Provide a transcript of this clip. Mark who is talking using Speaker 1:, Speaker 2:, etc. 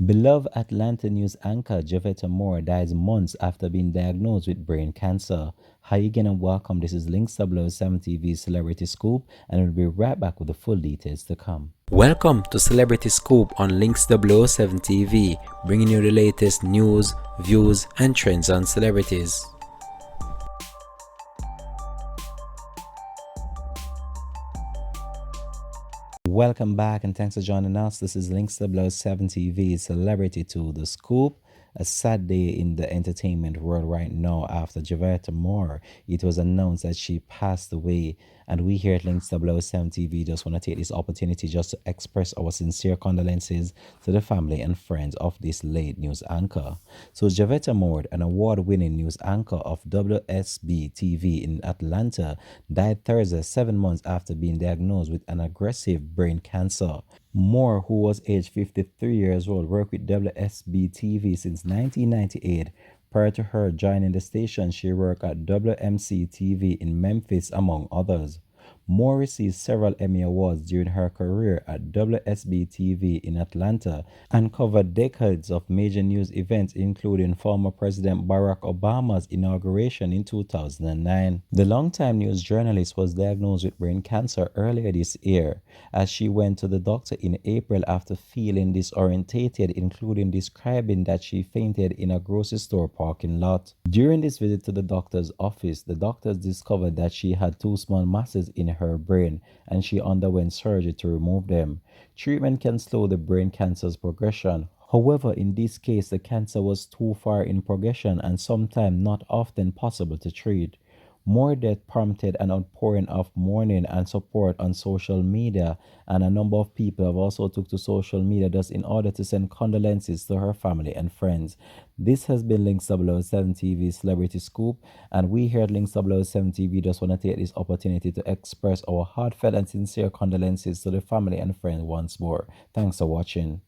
Speaker 1: Beloved Atlanta news anchor Jovita Moore dies months after being diagnosed with brain cancer. Hi again and welcome. This is Links 007 TV Celebrity Scoop, and we'll be right back with the full details to come. Welcome to Celebrity Scoop on Links 007 TV, bringing you the latest news, views, and trends on celebrities. Welcome back and thanks for joining us. This is Links 007 TV Celebrity to the Scoop. A sad day in the entertainment world right now after Jovita Moore. It was announced that she passed away, and we here at Links 007 TV just want to take this opportunity just to express our sincere condolences to the family and friends of this late news anchor. So Jovita Moore, an award-winning news anchor of WSB TV in Atlanta, died Thursday 7 months after being diagnosed with an aggressive brain cancer. Moore, who was aged 53 years old, worked with WSB TV since 1998. Prior to her joining the station, she worked at WMC TV in Memphis, among others. Moore received several Emmy Awards during her career at WSB TV in Atlanta and covered decades of major news events, including former President Barack Obama's inauguration in 2009. The longtime news journalist was diagnosed with brain cancer earlier this year, as she went to the doctor in April after feeling disorientated, including describing that she fainted in a grocery store parking lot. During this visit to the doctor's office, the doctors discovered that she had two small masses in her brain, and she underwent surgery to remove them. Treatment can slow the brain cancer's progression. However, in this case, the cancer was too far in progression and sometimes not often possible to treat. More death prompted an outpouring of mourning and support on social media, and a number of people have also took to social media just in order to send condolences to her family and friends. This has been Links 007 TV Celebrity Scoop, and we here at Links 007 TV just want to take this opportunity to express our heartfelt and sincere condolences to the family and friends once more. Thanks for watching.